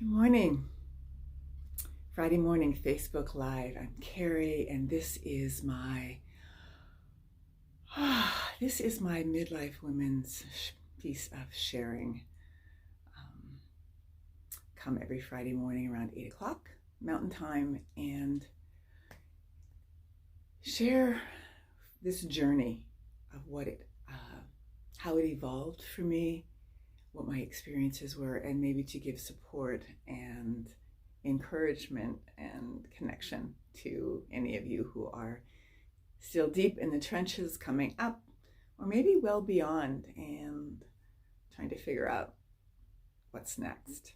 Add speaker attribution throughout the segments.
Speaker 1: Good morning. Friday morning Facebook Live. I'm Carrie, and this is my midlife women's piece of sharing. Come every Friday morning around 8 o'clock Mountain Time and share this journey of how it evolved for me, what my experiences were, and maybe to give support and encouragement and connection to any of you who are still deep in the trenches coming up, or maybe well beyond and trying to figure out what's next.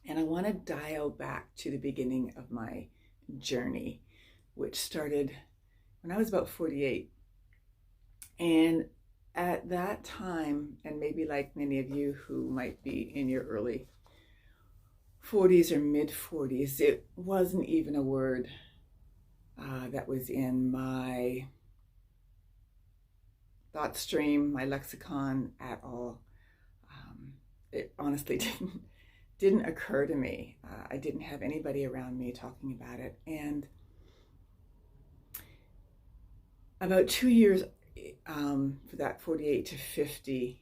Speaker 1: And I want to dial back to the beginning of my journey, which started when I was about 48. And at that time, and maybe like many of you who might be in your early 40s or mid 40s, it wasn't even a word that was in my thought stream, my lexicon at all. It honestly didn't occur to me. I didn't have anybody around me talking about it. And about 2 years for that 48 to 50,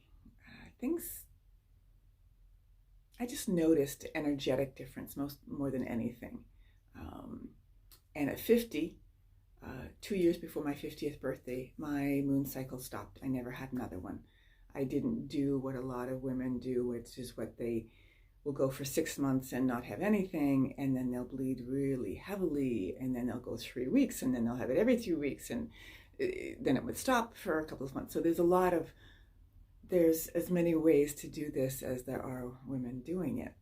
Speaker 1: I just noticed energetic difference more than anything. And at 50, 2 years before my 50th birthday, my moon cycle stopped. I never had another one. I didn't do what a lot of women do, which is what they will go for 6 months and not have anything, and then they'll bleed really heavily, and then they'll go 3 weeks, and then they'll have it every 2 weeks, and then it would stop for a couple of months. So there's as many ways to do this as there are women doing it.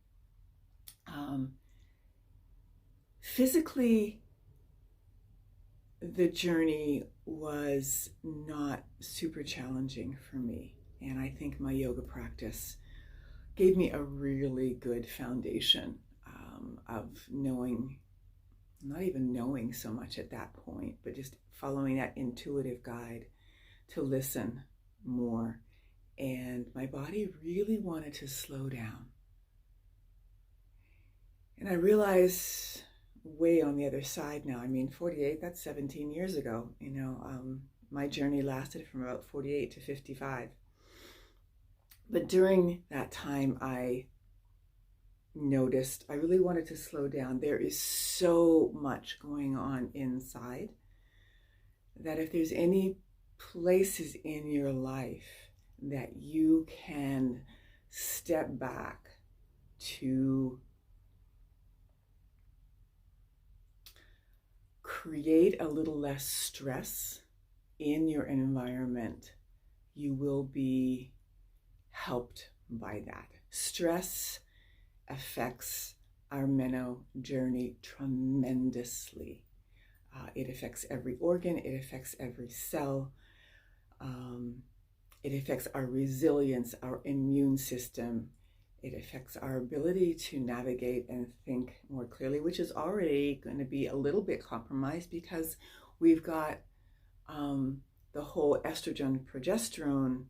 Speaker 1: Physically, the journey was not super challenging for me. And I think my yoga practice gave me a really good foundation of knowing, not even knowing so much at that point, but just following that intuitive guide to listen more. And my body really wanted to slow down. And I realized way on the other side now, 48, that's 17 years ago. My journey lasted from about 48 to 55. But during that time, I noticed I really wanted to slow down. There is so much going on inside that if there's any places in your life that you can step back to create a little less stress in your environment, you will be helped by that. Stress affects our meno journey tremendously. It affects every organ, it affects every cell. It affects our resilience, our immune system. It affects our ability to navigate and think more clearly, which is already going to be a little bit compromised because we've got the whole estrogen progesterone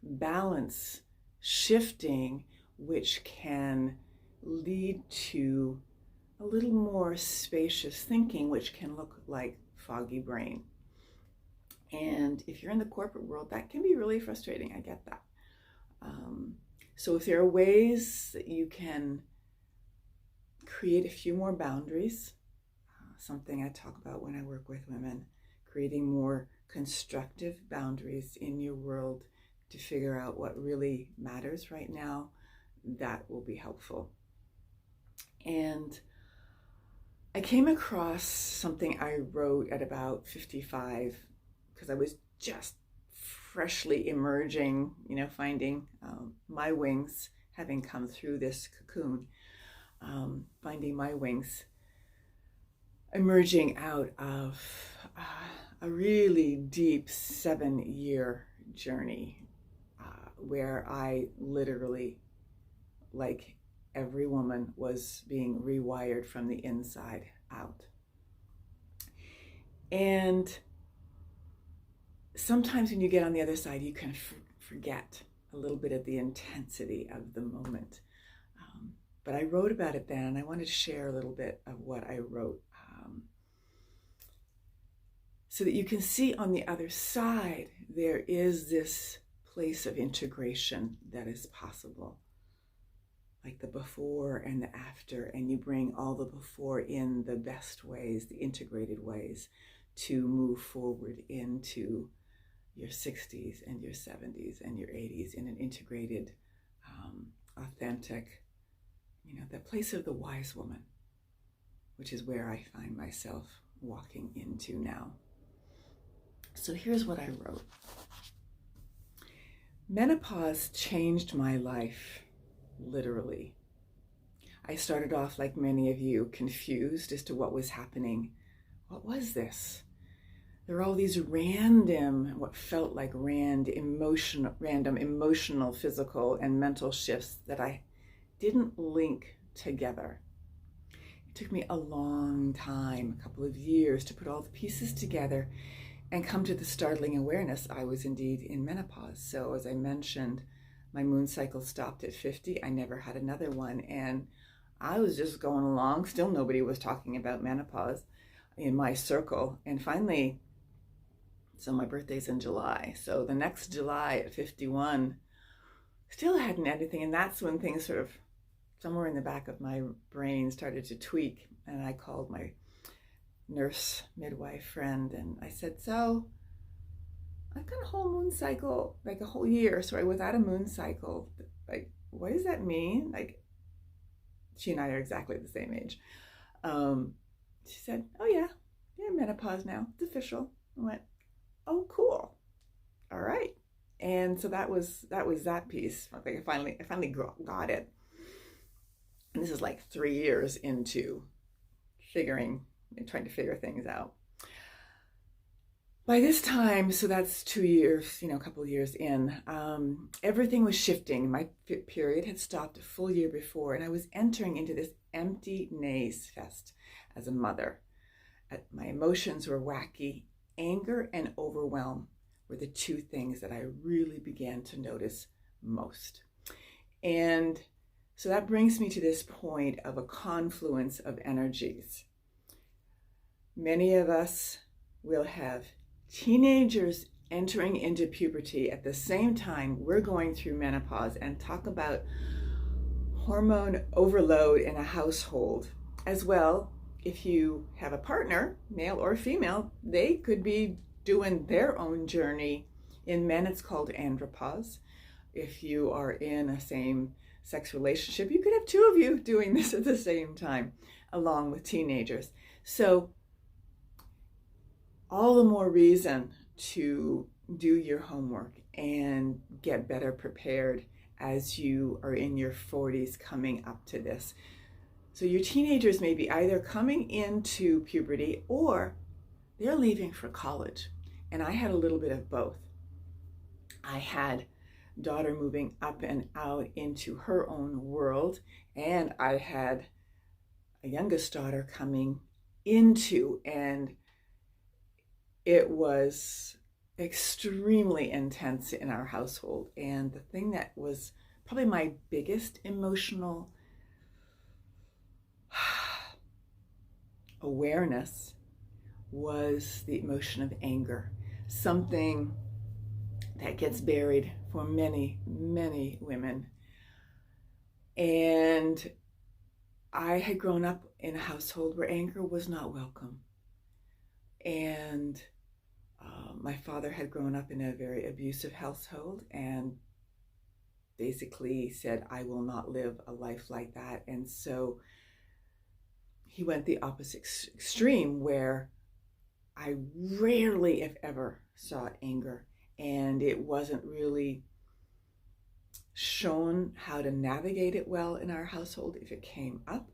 Speaker 1: balance shifting, which can lead to a little more spacious thinking, which can look like foggy brain. And if you're in the corporate world, that can be really frustrating. I get that. So if there are ways that you can create a few more boundaries, something I talk about when I work with women, creating more constructive boundaries in your world to figure out what really matters right now, that will be helpful. And I came across something I wrote at about 55 because I was just freshly emerging, finding my wings, having come through this cocoon, finding my wings, emerging out of a really deep 7-year journey where I literally, like every woman, was being rewired from the inside out. And sometimes when you get on the other side, you can forget a little bit of the intensity of the moment. But I wrote about it then, and I wanted to share a little bit of what I wrote, so that you can see on the other side there is this place of integration that is possible, like the before and the after, and you bring all the before in the best ways, the integrated ways, to move forward into your 60s and your 70s and your 80s in an integrated, authentic, the place of the wise woman, which is where I find myself walking into now. So here's what I wrote. Menopause changed my life, literally. I started off, like many of you, confused as to what was happening. What was this? There were all these random, what felt like random emotional, physical, and mental shifts that I didn't link together. It took me a long time, a couple of years, to put all the pieces together and come to the startling awareness I was indeed in menopause. So as I mentioned, my moon cycle stopped at 50. I never had another one, and I was just going along. Still nobody was talking about menopause in my circle. And finally, so my birthday's in July. So the next July at 51, still hadn't anything. And that's when things sort of, somewhere in the back of my brain, started to tweak. And I called my nurse midwife friend and I said, so I've got a whole moon cycle, like a whole year, so I was at a moon cycle. Like, what does that mean? Like, she and I are exactly the same age. She said, oh yeah, you're menopause now, it's official. I went, oh cool, all right. And so that was that piece. Like I finally got it. And this is like 3 years into trying to figure things out. By this time, so that's 2 years, a couple of years in, everything was shifting. My period had stopped a full year before, and I was entering into this empty naze fest as a mother. My emotions were wacky. Anger and overwhelm were the two things that I really began to notice most. And so that brings me to this point of a confluence of energies. Many of us will have teenagers entering into puberty at the same time we're going through menopause, and talk about hormone overload in a household. As well, if you have a partner, male or female, they could be doing their own journey. In men, it's called andropause. If you are in a same-sex relationship, you could have two of you doing this at the same time, along with teenagers. So all the more reason to do your homework and get better prepared as you are in your 40s coming up to this. So your teenagers may be either coming into puberty or they're leaving for college. And I had a little bit of both. I had daughter moving up and out into her own world, and I had a youngest daughter coming into, and it was extremely intense in our household. And the thing that was probably my biggest emotional awareness was the emotion of anger, something that gets buried for many, many women. And I had grown up in a household where anger was not welcome. And my father had grown up in a very abusive household and basically said, I will not live a life like that. And so he went the opposite extreme, where I rarely, if ever, saw anger. And it wasn't really shown how to navigate it well in our household if it came up.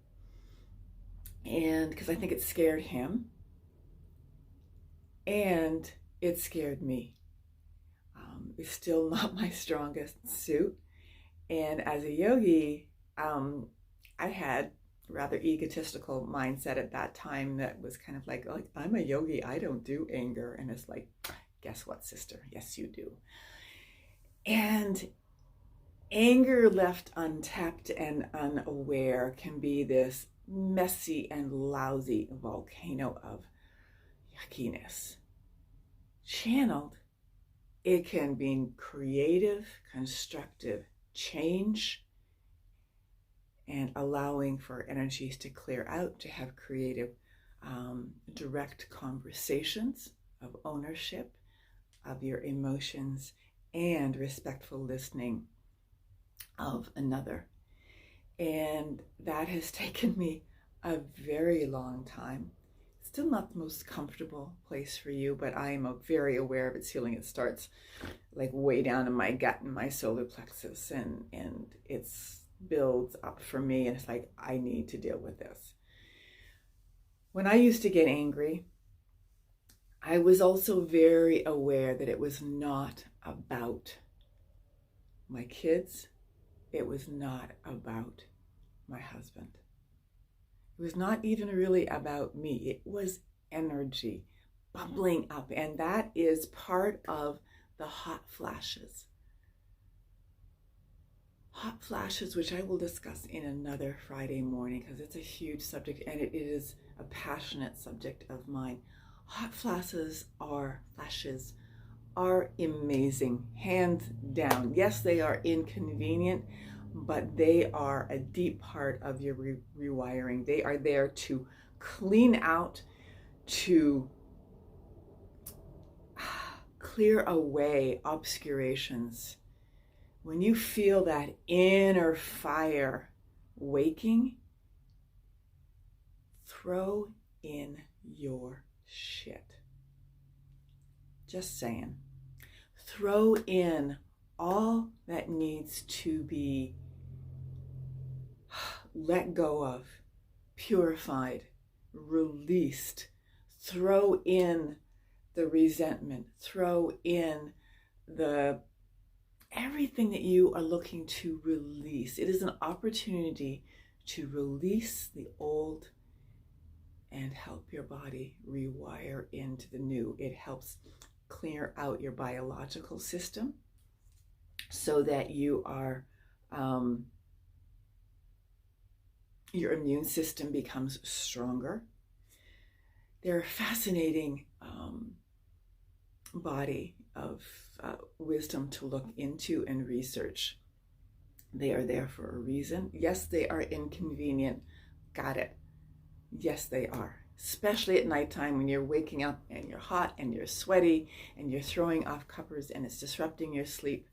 Speaker 1: And because I think it scared him. And it scared me. It's still not my strongest suit. And as a yogi, I had a rather egotistical mindset at that time that was kind of like, I'm a yogi, I don't do anger. And it's like, guess what, sister? Yes, you do. And Anger left untapped and unaware can be this messy and lousy volcano of yuckiness. Channeled, it can be creative, constructive change and allowing for energies to clear out, to have creative, direct conversations of ownership of your emotions and respectful listening of another. And that has taken me a very long time. Still not the most comfortable place for you, but I am very aware of its healing. It starts like way down in my gut and my solar plexus, and it's builds up for me, and it's like, I need to deal with this. When I used to get angry, I was also very aware that it was not about my kids. It was not about my husband. It was not even really about me. It was energy bubbling up, and that is part of the hot flashes. Hot flashes, which I will discuss in another Friday morning because it's a huge subject and it is a passionate subject of mine. Hot flashes are amazing, hands down. Yes, they are inconvenient, but they are a deep part of your rewiring. They are there to clean out, to clear away obscurations. When you feel that inner fire waking, throw in your shit. Just saying. Throw in all that needs to be let go of, purified, released. Throw in the resentment. Throw in everything that you are looking to release. It is an opportunity to release the old and help your body rewire into the new. It helps clear out your biological system so that you are, your immune system becomes stronger. They're a fascinating body of wisdom to look into and research. They are there for a reason. Yes, they are inconvenient. Got it. Yes, they are. Especially at nighttime when you're waking up and you're hot and you're sweaty and you're throwing off covers and it's disrupting your sleep.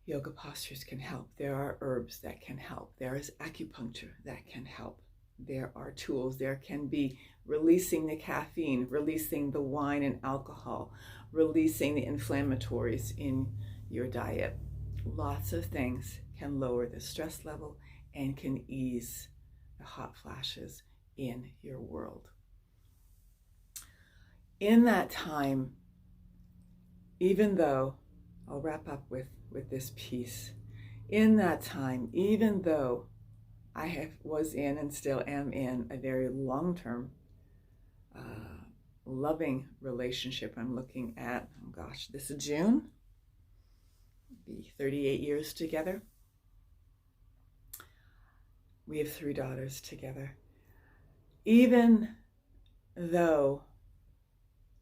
Speaker 1: Yoga postures can help. There are herbs that can help. There is acupuncture that can help. There are tools. There can be releasing the caffeine, releasing the wine and alcohol, releasing the inflammatories in your diet. Lots of things can lower the stress level and can ease the hot flashes in your world. In that time, even though, I'll wrap up with this piece, in that time, even though I was in and still am in a very long-term loving relationship. I'm looking at, oh gosh, this is June, be 38 years together. We have 3 daughters together. Even though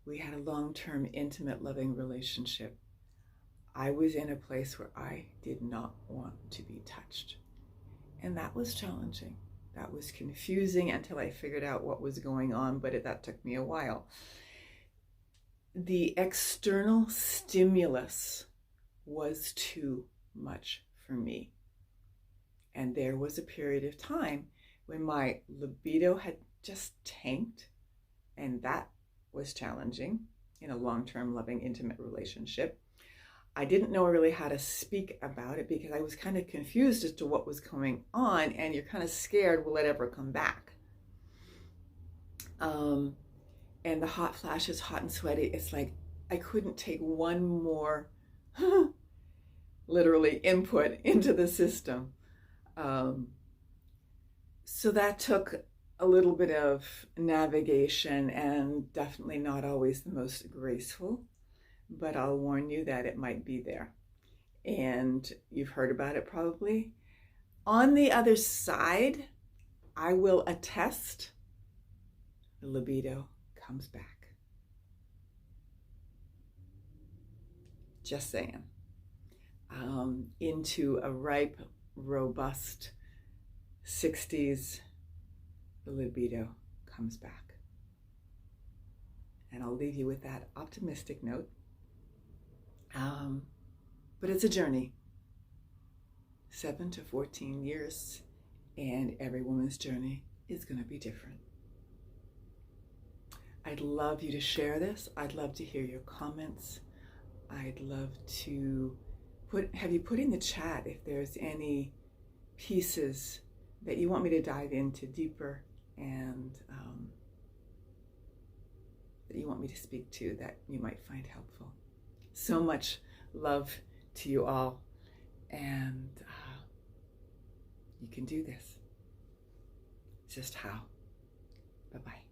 Speaker 1: we had a long-term, intimate, loving relationship, I was in a place where I did not want to be touched. And that was challenging. That was confusing until I figured out what was going on, but that took me a while. The external stimulus was too much for me. And there was a period of time when my libido had just tanked, and that was challenging in a long-term, loving, intimate relationship. I didn't know really how to speak about it because I was kind of confused as to what was going on, and you're kind of scared, will it ever come back? And the hot flashes, hot and sweaty, it's like I couldn't take one more literally input into the system. So that took a little bit of navigation and definitely not always the most graceful, but I'll warn you that it might be there. and you've heard about it probably. On the other side, I will attest the libido comes back. Just saying. Into a ripe, robust 60s, the libido comes back. And I'll leave you with that optimistic note. But it's a journey. 7 to 14 years, and every woman's journey is going to be different. I'd love you to share this. I'd love to hear your comments. I'd love to have you put in the chat if there's any pieces that you want me to dive into deeper, and that you want me to speak to that you might find helpful. So much love to you all, and you can do this. Just how? Bye-bye.